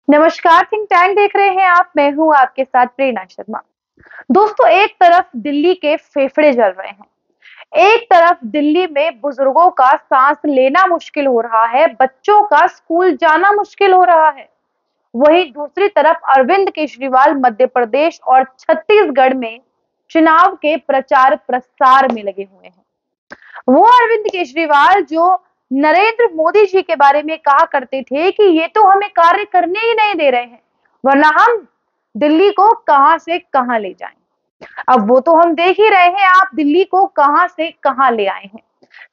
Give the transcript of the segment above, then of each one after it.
नमस्कार, think tank देख रहे हैं आप। मैं हूं आपके साथ प्रेरणा शर्मा। दोस्तों, एक तरफ दिल्ली के फेफड़े जल रहे हैं, एक तरफ दिल्ली में बुजुर्गों का सांस लेना मुश्किल हो रहा है, बच्चों का स्कूल जाना मुश्किल हो रहा है। वहीं दूसरी तरफ अरविंद केजरीवाल मध्य प्रदेश और छत्तीसगढ़ में चुनाव के प्रचार प्रसार में लगे हुए हैं। वो अरविंद केजरीवाल जो नरेंद्र मोदी जी के बारे में कहा करते थे कि ये तो हमें कार्य करने ही नहीं दे रहे हैं, वरना हम दिल्ली को कहां से कहां ले जाएं। अब वो तो हम देख ही रहे हैं, आप दिल्ली को कहां से कहां ले आए हैं।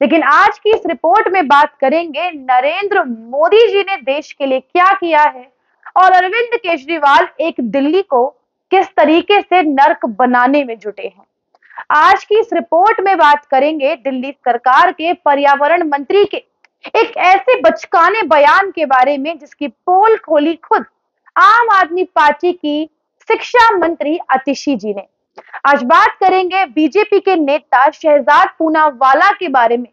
लेकिन आज की इस रिपोर्ट में बात करेंगे नरेंद्र मोदी जी ने देश के लिए क्या किया है और अरविंद केजरीवाल एक दिल्ली को किस तरीके से नर्क बनाने में जुटे हैं। आज की इस रिपोर्ट में बात करेंगे दिल्ली सरकार के पर्यावरण मंत्री के एक ऐसे बचकाने बयान के बारे में जिसकी पोल खोली खुद आम आदमी पार्टी की शिक्षा मंत्री आतिशी जी ने। आज बात करेंगे बीजेपी के नेता शहजाद पूनावाला के बारे में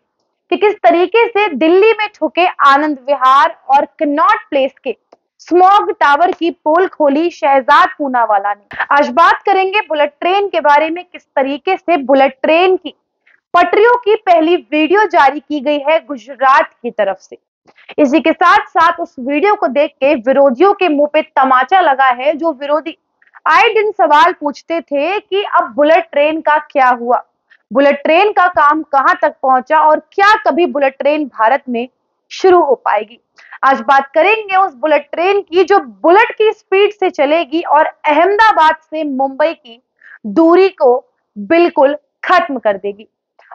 कि किस तरीके से दिल्ली में ठुके आनंद विहार और कनॉट प्लेस के स्मॉग टावर की पोल खोली शहजाद पूनावाला ने। आज बात करेंगे बुलेट ट्रेन के बारे में, किस तरीके से बुलेट ट्रेन की पटरियों की पहली वीडियो जारी की गई है गुजरात की तरफ से। इसी के साथ साथ उस वीडियो को देख के विरोधियों के मुंह पे तमाचा लगा है। जो विरोधी आए दिन सवाल पूछते थे कि अब बुलेट ट्रेन का क्या हुआ, बुलेट ट्रेन का काम कहां तक पहुंचा और क्या कभी बुलेट ट्रेन भारत में शुरू हो पाएगी। आज बात करेंगे उस बुलेट ट्रेन की जो बुलेट की स्पीड से चलेगी और अहमदाबाद से मुंबई की दूरी को बिल्कुल खत्म कर देगी।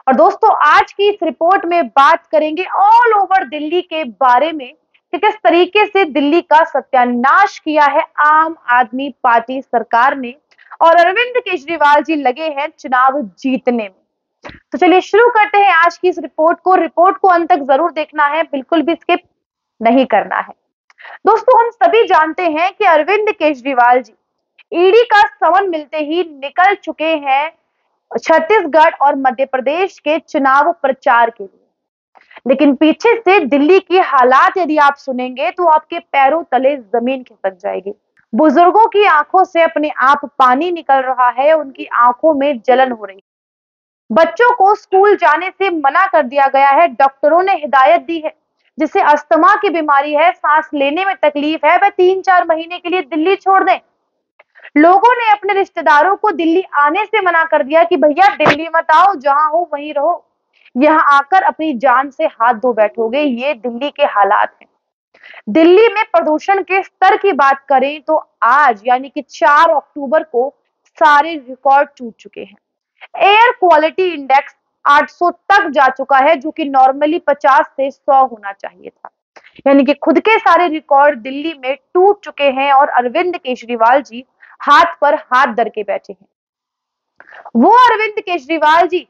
और दोस्तों, आज की इस रिपोर्ट में बात करेंगे ऑल ओवर दिल्ली के बारे में कि किस तरीके से दिल्ली का सत्यानाश किया है आम आदमी पार्टी सरकार ने और अरविंद केजरीवाल जी लगे हैं चुनाव जीतने में। तो चलिए शुरू करते हैं आज की इस रिपोर्ट को अंत तक जरूर देखना है, बिल्कुल भी स्किप नहीं करना है। दोस्तों, हम सभी जानते हैं कि अरविंद केजरीवाल जी ईडी का समन मिलते ही निकल चुके हैं छत्तीसगढ़ और मध्य प्रदेश के चुनाव प्रचार के लिए। लेकिन पीछे से दिल्ली की हालात यदि आप सुनेंगे तो आपके पैरों तले जमीन खिसक जाएगी। बुजुर्गों की आंखों से अपने आप पानी निकल रहा है, उनकी आंखों में जलन हो रही है। बच्चों को स्कूल जाने से मना कर दिया गया है। डॉक्टरों ने हिदायत दी है जिसे अस्थमा की बीमारी है, सांस लेने में तकलीफ है, वह 3-4 महीने के लिए दिल्ली छोड़ दें। लोगों ने अपने रिश्तेदारों को दिल्ली आने से मना कर दिया कि भैया दिल्ली मत आओ, जहां हो वहीं रहो, यहां आकर अपनी जान से हाथ धो बैठोगे। ये दिल्ली के हालात हैं। दिल्ली में प्रदूषण के स्तर की बात करें तो आज यानी कि 4 अक्टूबर को सारे रिकॉर्ड टूट चुके हैं। एयर क्वालिटी इंडेक्स 800 तक जा चुका है, जो कि नॉर्मली 50 से 100 होना चाहिए था। यानी कि खुद के सारे रिकॉर्ड दिल्ली में टूट चुके हैं और अरविंद केजरीवाल जी हाथ पर हाथ धर के बैठे हैं। वो अरविंद केजरीवाल जी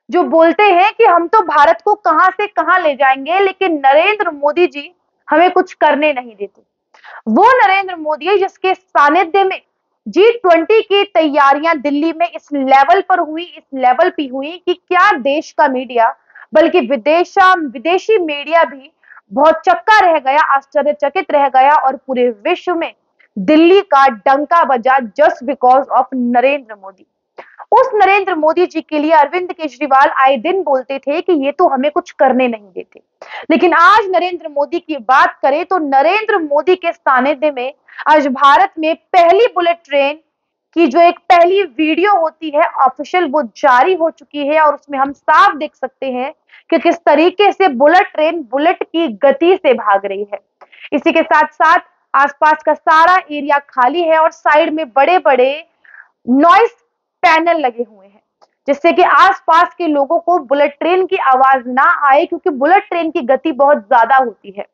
जो बोलते हैं कि हम तो भारत को कहां से कहां ले जाएंगे, लेकिन नरेंद्र मोदी जी हमें कुछ करने नहीं देते। वो नरेंद्र मोदी जिसके सानिध्य में G20 की तैयारियां दिल्ली में इस लेवल पर हुई, इस लेवल पे हुई कि क्या देश का मीडिया बल्कि विदेशी मीडिया भी बहुत चक्का रह गया, आश्चर्यचकित रह गया और पूरे विश्व में दिल्ली का डंका बजा just because of Narendra Modi. उस नरेंद्र मोदी जी के लिए अरविंद केजरीवाल आए दिन बोलते थे कि ये तो हमें कुछ करने नहीं देते। लेकिन आज नरेंद्र मोदी की बात करें तो नरेंद्र मोदी के सानिध्य में आज भारत में पहली बुलेट ट्रेन की जो एक पहली वीडियो होती है ऑफिशियल, वो जारी हो चुकी है और उसमें हम साफ देख सकते हैं कि किस तरीके से बुलेट ट्रेन बुलेट की गति से भाग रही है। इसी के साथ साथ आसपास का सारा एरिया खाली है और साइड में बड़े बड़े नॉइस पैनल लगे हुए हैं जिससे कि आसपास के लोगों को बुलेट ट्रेन की आवाज ना आए, क्योंकि बुलेट ट्रेन की गति बहुत ज्यादा होती है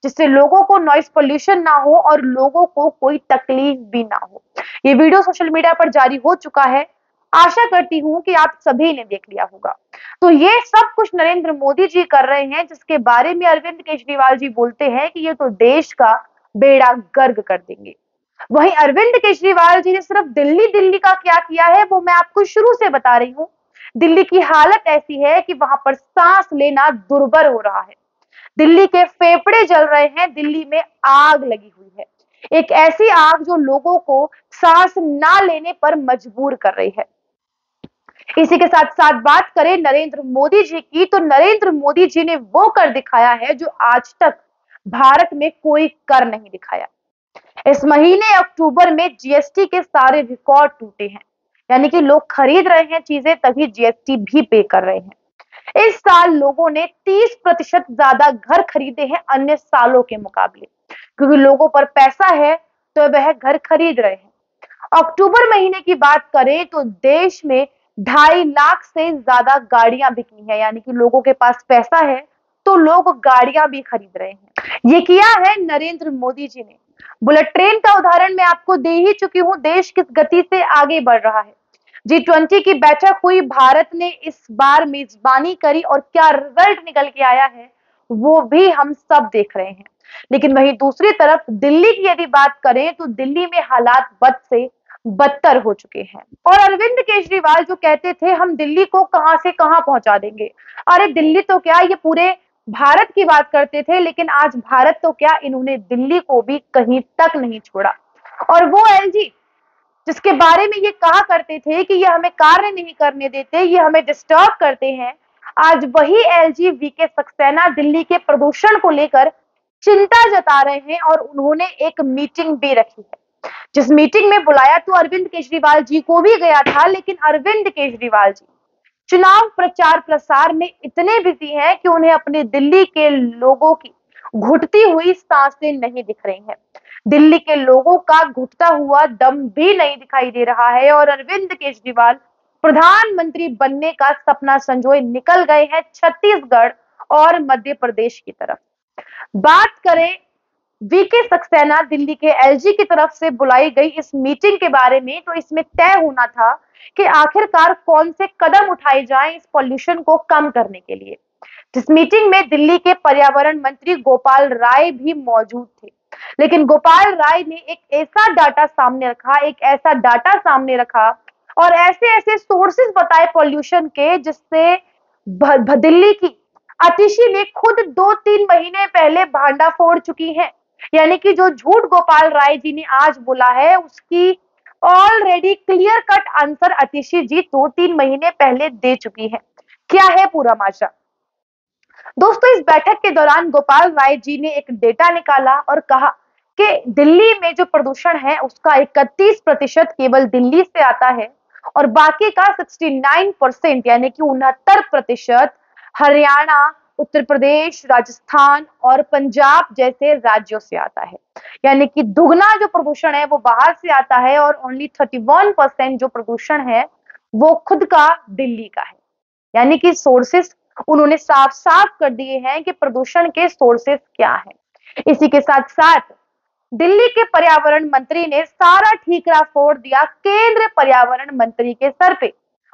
जिससे लोगों को नॉइस पोल्यूशन ना हो और लोगों को कोई तकलीफ भी ना हो। ये वीडियो सोशल मीडिया पर जारी हो चुका है, आशा करती हूं कि आप सभी ने देख लिया होगा। तो ये सब कुछ नरेंद्र मोदी जी कर रहे हैं जिसके बारे में अरविंद केजरीवाल जी बोलते हैं कि ये तो देश का बेड़ा गर्क कर देंगे। वहीं अरविंद केजरीवाल जी ने सिर्फ दिल्ली का क्या किया है वो मैं आपको शुरू से बता रही हूँ। दिल्ली की हालत ऐसी है कि वहां पर सांस लेना दुर्भर हो रहा है। दिल्ली के फेफड़े जल रहे हैं, दिल्ली में आग लगी हुई है। एक ऐसी आग जो लोगों को सांस ना लेने पर मजबूर कर रही है। इसी के साथ साथ बात करें नरेंद्र मोदी जी की, तो नरेंद्र मोदी जी ने वो कर दिखाया है जो आज तक भारत में कोई कर नहीं दिखाया। इस महीने अक्टूबर में जीएसटी के सारे रिकॉर्ड टूटे हैं, यानी कि लोग खरीद रहे हैं चीजें तभी जीएसटी भी पे कर रहे हैं। इस साल लोगों ने 30% ज्यादा घर खरीदे हैं अन्य सालों के मुकाबले, क्योंकि लोगों पर पैसा है तो वह घर खरीद रहे हैं। अक्टूबर महीने की बात करें तो देश में 2.5 लाख से ज्यादा गाड़ियां बिकी हैं, यानी कि लोगों के पास पैसा है तो लोग गाड़ियां भी खरीद रहे हैं। ये किया है नरेंद्र मोदी जी ने। बुलेट ट्रेन का उदाहरण मैं आपको दे ही चुकी हूं, देश किस गति से आगे बढ़ रहा है। G20 की बैठक हुई, भारत ने इस बार मेजबानी करी और क्या रिजल्ट निकल के आया है वो भी हम सब देख रहे हैं। लेकिन वहीं दूसरी तरफ दिल्ली की यदि बात करें तो दिल्ली में हालात बद से बदतर हो चुके हैं। और अरविंद केजरीवाल जो कहते थे हम दिल्ली को कहां से कहां पहुंचा देंगे, अरे दिल्ली तो क्या, ये पूरे भारत की बात करते थे, लेकिन आज भारत तो क्या, इन्होंने दिल्ली को भी कहीं तक नहीं छोड़ा। और वो एलजी जिसके बारे में ये कहा करते थे कि ये हमें कार्य नहीं करने देते, ये हमें डिस्टर्ब करते हैं, आज वही एलजी वीके सक्सेना दिल्ली के प्रदूषण को लेकर चिंता जता रहे हैं और उन्होंने एक मीटिंग भी रखी है। जिस मीटिंग में बुलाया तो अरविंद केजरीवाल जी को भी गया था, लेकिन अरविंद केजरीवाल जी चुनाव प्रचार प्रसार में इतने बिजी हैं कि उन्हें अपने दिल्ली के लोगों की घुटती हुई सांसें नहीं दिख रही हैं। दिल्ली के लोगों का घुटता हुआ दम भी नहीं दिखाई दे रहा है और अरविंद केजरीवाल प्रधानमंत्री बनने का सपना संजोए निकल गए हैं छत्तीसगढ़ और मध्य प्रदेश की तरफ। बात करें वीके सक्सेना दिल्ली के एलजी की तरफ से बुलाई गई इस मीटिंग के बारे में, तो इसमें तय होना था कि आखिरकार कौन से कदम उठाए जाएं इस पॉल्यूशन को कम करने के लिए। जिस मीटिंग में दिल्ली के पर्यावरण मंत्री गोपाल राय भी मौजूद थे, लेकिन गोपाल राय ने एक ऐसा डाटा सामने रखा, एक ऐसा डाटा सामने रखा और ऐसे ऐसे सोर्सेस बताए पॉल्यूशन के, जिससे दिल्ली की आतिशी ने खुद 2-3 महीने पहले भांडा फोड़ चुकी हैं। यानी कि जो झूठ गोपाल राय जी ने आज बोला है उसकी ऑलरेडी क्लियर कट आंसर आतिशी जी 2-3 महीने पहले दे चुकी है। क्या है पूरा माजरा? दोस्तों, इस बैठक के दौरान गोपाल राय जी ने एक डेटा निकाला और कहा कि दिल्ली में जो प्रदूषण है उसका 31% केवल दिल्ली से आता है और बाकी का 69% यानी कि 69% हरियाणा, उत्तर प्रदेश, राजस्थान और पंजाब जैसे राज्यों से आता है। यानी कि दुगना जो प्रदूषण है वो बाहर से आता है और ओनली 31% जो प्रदूषण है वो खुद का दिल्ली का है। यानी कि सोर्सेस उन्होंने साफ साफ कर दिए हैं कि प्रदूषण के सोर्सेस क्या हैं। इसी के साथ साथ दिल्ली के पर्यावरण मंत्री ने सारा ठीकरा फोड़ दिया केंद्र पर्यावरण मंत्री के सर पे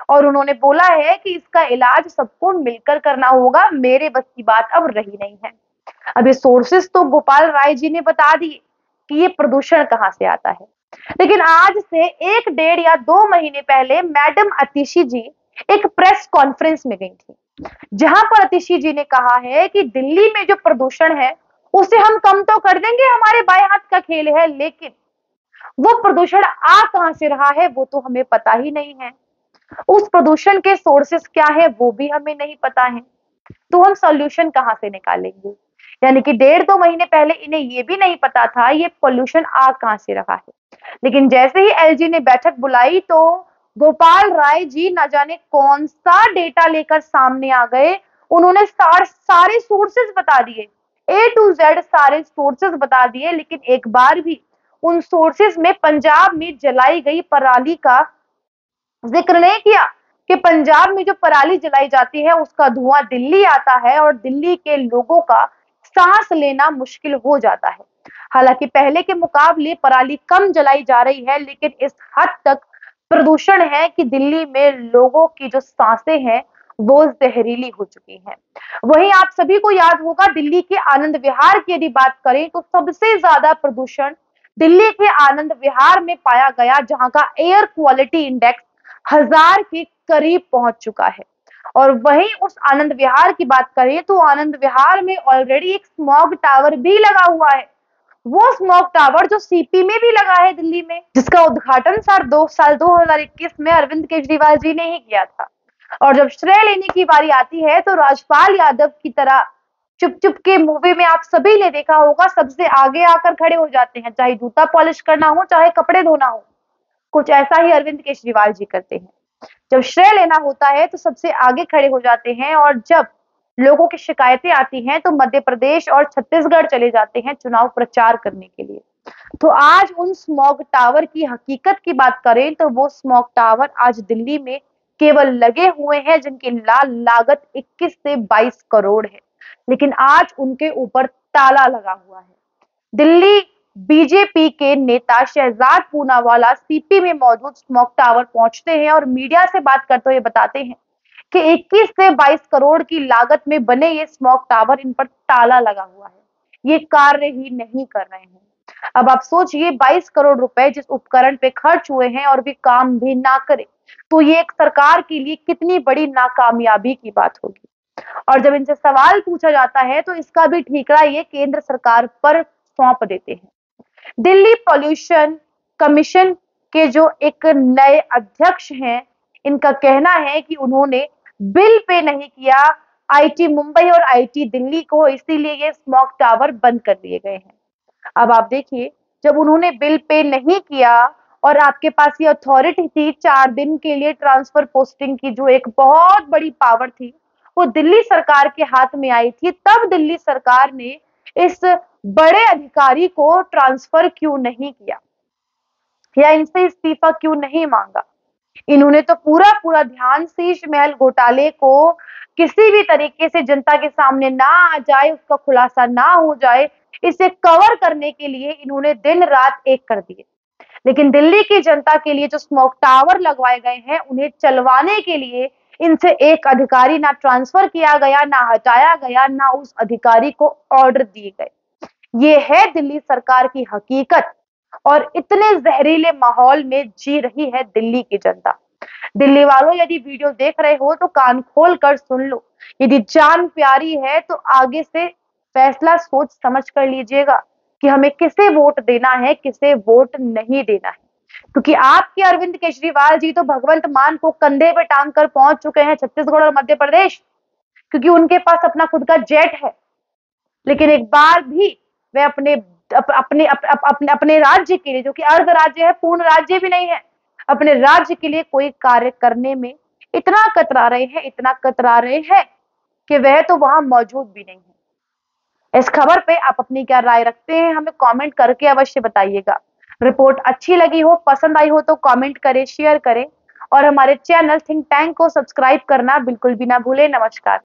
और उन्होंने बोला है कि इसका इलाज सबको मिलकर करना होगा, मेरे बस की बात अब रही नहीं है। अब ये सोर्सेस तो गोपाल राय जी ने बता दिए कि ये प्रदूषण कहां से आता है, लेकिन आज से 1, 1.5 या 2 महीने पहले मैडम आतिशी जी एक प्रेस कॉन्फ्रेंस में गई थी, जहां पर आतिशी जी ने कहा है कि दिल्ली में जो प्रदूषण है उसे हम कम तो कर देंगे, हमारे बाएं हाथ का खेल है, लेकिन वो प्रदूषण आ कहां से रहा है वो तो हमें पता ही नहीं है। उस प्रदूषण के सोर्सेस क्या है वो भी हमें नहीं पता है, तो हम सॉल्यूशन कहां से निकालेंगे। यानी कि 1.5-2 महीने पहले इन्हें ये भी नहीं पता था ये पोल्यूशन आ कहां से रहा है। लेकिन जैसे ही एलजी ने बैठक बुलाई तो गोपाल राय जी न जाने कौन सा डेटा लेकर सामने आ गए। उन्होंने सारे सोर्सेस बता दिए, ए टू जेड सारे सोर्सेस बता दिए, लेकिन एक बार भी उन सोर्सेस में पंजाब में जलाई गई पराली का जिक्र नहीं किया कि पंजाब में जो पराली जलाई जाती है उसका धुआं दिल्ली आता है और दिल्ली के लोगों का सांस लेना मुश्किल हो जाता है। हालांकि पहले के मुकाबले पराली कम जलाई जा रही है, लेकिन इस हद तक प्रदूषण है कि दिल्ली में लोगों की जो सांसें हैं वो जहरीली हो चुकी हैं। वहीं आप सभी को याद होगा दिल्ली के आनंद विहार की यदि बात करें तो सबसे ज्यादा प्रदूषण दिल्ली के आनंद विहार में पाया गया, जहां का एयर क्वालिटी इंडेक्स 1000 के करीब पहुंच चुका है। और वहीं उस आनंद विहार की बात करें तो आनंद विहार में ऑलरेडी एक स्मॉग टावर भी लगा हुआ है वो स्मॉग टावर जो सीपी में भी लगा है दिल्ली में, जिसका उद्घाटन साल 2021 में अरविंद केजरीवाल जी ने ही किया था। और जब श्रेय लेने की बारी आती है तो राजपाल यादव की तरह चुप चुप के मूवी में आप सभी ने देखा होगा, सबसे आगे आकर खड़े हो जाते हैं, चाहे जूता पॉलिश करना हो, चाहे कपड़े धोना हो। कुछ ऐसा ही अरविंद केजरीवाल जी करते हैं। जब श्रेय लेना होता है तो सबसे आगे खड़े हो जाते हैं, और जब लोगों की शिकायतें आती हैं तो मध्य प्रदेश और छत्तीसगढ़ चले जाते हैं चुनाव प्रचार करने के लिए। तो आज उन स्मॉग टावर की हकीकत की बात करें तो वो स्मॉग टावर आज दिल्ली में केवल लगे हुए हैं जिनकी लागत 21 से 22 करोड़ है, लेकिन आज उनके ऊपर ताला लगा हुआ है। दिल्ली बीजेपी के नेता शहजाद पूनावाला सीपी में मौजूद स्मॉग टावर पहुंचते हैं और मीडिया से बात करते हुए बताते हैं कि 21 से 22 करोड़ की लागत में बने ये स्मॉग टावर, इन पर ताला लगा हुआ है, ये कार्य ही नहीं कर रहे हैं। अब आप सोचिए 22 करोड़ रुपए जिस उपकरण पे खर्च हुए हैं और भी काम भी ना करे, तो ये एक सरकार के लिए कितनी बड़ी नाकामयाबी की बात होगी। और जब इनसे सवाल पूछा जाता है तो इसका भी ठीकरा ये केंद्र सरकार पर सौंप देते हैं। दिल्ली पॉल्यूशन कमीशन के जो एक नए अध्यक्ष हैं, इनका कहना है कि उन्होंने बिल पे नहीं किया आईटी मुंबई और आईटी दिल्ली को, इसीलिए ये स्मॉग टावर बंद कर दिए गए हैं। अब आप देखिए, जब उन्होंने बिल पे नहीं किया और आपके पास ये अथॉरिटी थी 4 दिन के लिए ट्रांसफर पोस्टिंग की, जो एक बहुत बड़ी पावर थी, वो दिल्ली सरकार के हाथ में आई थी, तब दिल्ली सरकार ने इस बड़े अधिकारी को ट्रांसफर क्यों नहीं किया या इनसे इस्तीफा क्यों नहीं मांगा? इन्होंने तो पूरा पूरा ध्यान शीश महल घोटाले को किसी भी तरीके से जनता के सामने ना आ जाए, उसका खुलासा ना हो जाए, इसे कवर करने के लिए इन्होंने दिन रात एक कर दिए। लेकिन दिल्ली की जनता के लिए जो स्मॉग टावर लगवाए गए हैं, उन्हें चलवाने के लिए इनसे एक अधिकारी ना ट्रांसफर किया गया, ना हटाया गया, ना उस अधिकारी को ऑर्डर दिए गए। ये है दिल्ली सरकार की हकीकत, और इतने जहरीले माहौल में जी रही है दिल्ली की जनता। दिल्ली वालों, यदि वीडियो देख रहे हो तो कान खोल कर सुन लो। यदि जान प्यारी है तो आगे से फैसला सोच समझ कर लीजिएगा कि हमें किसे वोट देना है, किसे वोट नहीं देना है। क्योंकि आपके अरविंद केजरीवाल जी तो भगवंत मान को कंधे पे टांग कर पहुंच चुके हैं छत्तीसगढ़ और मध्य प्रदेश, क्योंकि उनके पास अपना खुद का जेट है। लेकिन एक बार भी वे अपने राज्य के लिए, जो कि अर्ध राज्य है, पूर्ण राज्य भी नहीं है, अपने राज्य के लिए कोई कार्य करने में इतना कतरा रहे हैं कि वह तो वहां मौजूद भी नहीं है। इस खबर पे आप अपनी क्या राय रखते हैं, हमें कमेंट करके अवश्य बताइएगा। रिपोर्ट अच्छी लगी हो, पसंद आई हो तो कमेंट करें, शेयर करें, और हमारे चैनल थिंक टैंक को सब्सक्राइब करना बिल्कुल भी ना भूलें। नमस्कार।